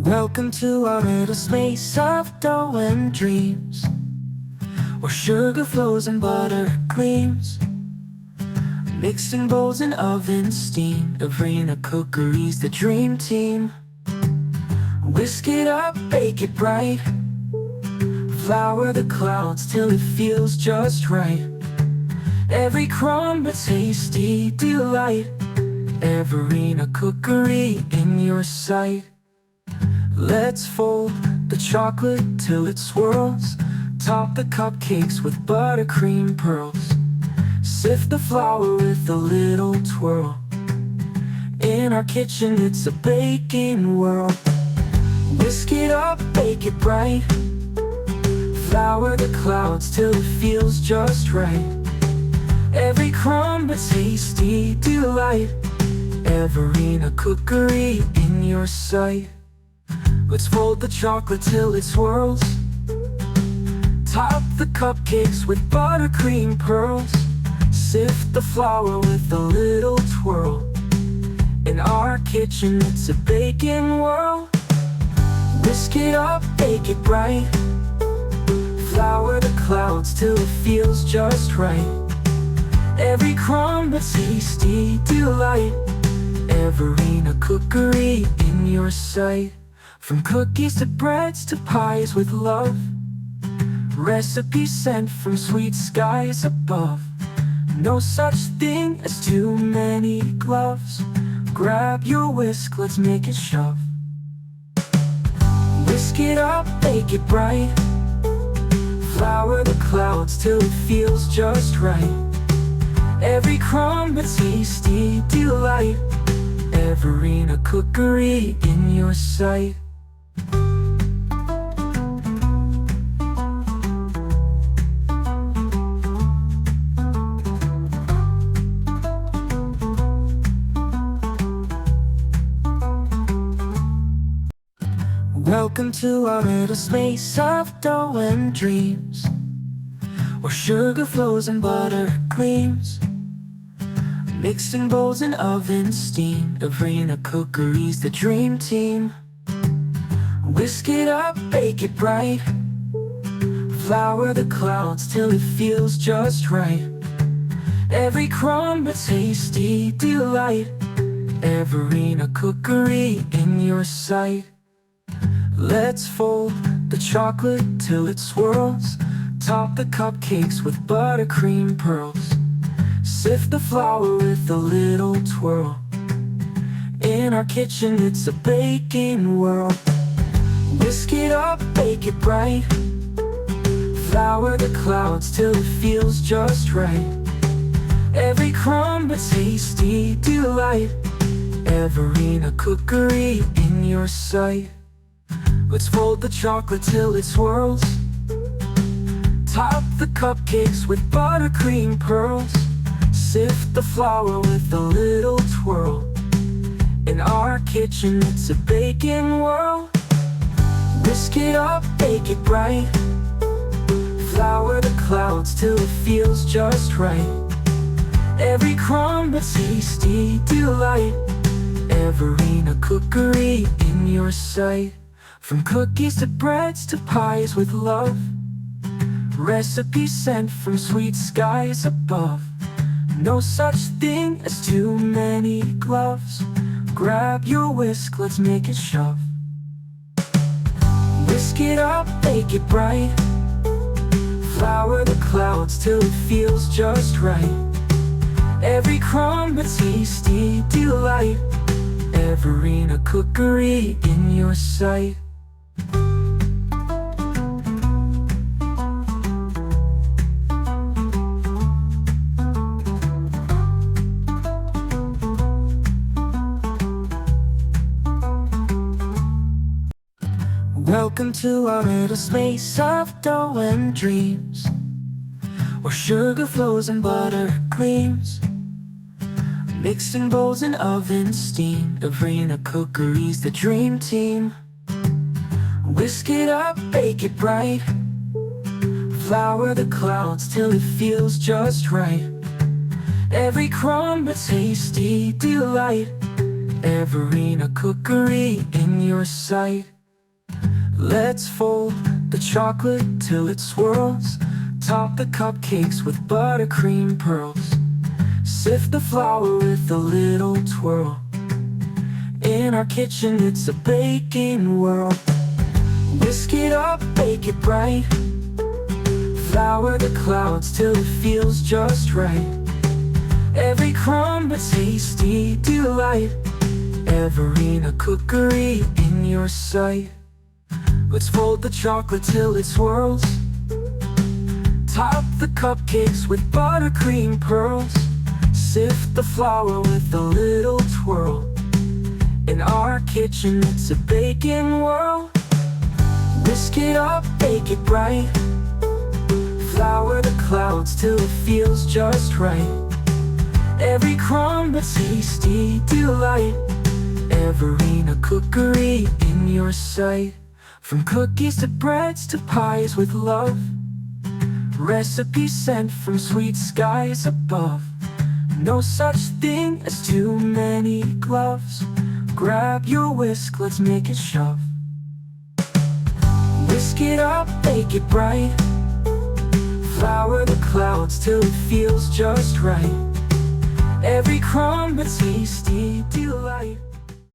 Welcome to our little space of dough and dreams, where sugar flows and butter gleams. Mixing bowls and ovens steam, Evarena Cookery's the dream team. Whisk it up, bake it bright, flour the clouds till it feels just right. Every crumb a tasty delight, Evarena Cookery in your sight. Let's fold the chocolate till it swirls, top the cupcakes with buttercream pearls. Sift the flour with a little twirl, in our kitchen it's a baking world. Whisk it up, bake it bright, flour the clouds till it feels just right. Every crumb a tasty delight, Evarena Cookery in your sight. Let's fold the chocolate till it swirls, top the cupcakes with buttercream pearls. Sift the flour with a little twirl, in our kitchen it's a baking world. Whisk it up, bake it bright, flour the clouds till it feels just right. Every crumb a tasty delight, Evarena Cookery in your sight. From cookies to breads to pies with love, recipes sent from sweet skies above. No such thing as too many gloves. Grab your whisk, let's make it shove. Whisk it up, bake it bright, flour the clouds till it feels just right. Every crumb a tasty delight, Evarena Cookery in your sight. Welcome to our little space of dough and dreams, where sugar flows and butter gleams. Mixing bowls and ovens steam, Evarena Cookery's the dream team. Whisk it up, bake it bright, flour the clouds till it feels just right. Every crumb a tasty delight, Evarena Cookery in your sight. Let's fold the chocolate till it swirls, top the cupcakes with buttercream pearls. Sift the flour with a little twirl, in our kitchen it's a baking world. Whisk it up, bake it bright, flour the clouds till it feels just right. Every crumb a tasty delight, Evarena Cookery in your sight. Let's fold the chocolate till it swirls, top the cupcakes with buttercream pearls. Sift the flour with a little twirl, in our kitchen it's a baking world. Whisk it up, bake it bright, flour the clouds till it feels just right. Every crumb a tasty delight, Evarena Cookery in your sight. From cookies to breads to pies with love, recipes sent from sweet skies above. No such thing as too many gloves. Grab your whisk, let's make it shove. Whisk it up, bake it bright, flour the clouds till it feels just right. Every crumb a tasty delight, Evarena Cookery in your sight. Welcome to our little space of dough and dreams, where sugar flows and butter gleams. Mixing bowls and ovens steam, Evarena Cookery's the dream team. Whisk it up, bake it bright, flour the clouds till it feels just right. Every crumb a tasty delight, Evarena Cookery in your sight. Let's fold the chocolate till it swirls. Top the cupcakes with buttercream pearls. Sift the flour with a little twirl. In our kitchen it's a baking world. Whisk it up, bake it bright. Flour the clouds till it feels just right. Every crumb a tasty delight. Evarena Cookery in your sight. Let's fold the chocolate till it swirls. Top the cupcakes with buttercream pearls. Sift the flour with a little twirl. In our kitchen it's a baking world. Whisk it up, bake it bright. Flour the clouds till it feels just right. Every crumb a tasty delight. Evarena Cookery in your sight. From cookies to breads to pies with love. Recipes sent from sweet skies above. No such thing as too many gloves. Grab your whisk, let's make it shove. Whisk it up, bake it bright. Flour the clouds till it feels just right. Every crumb a tasty delight.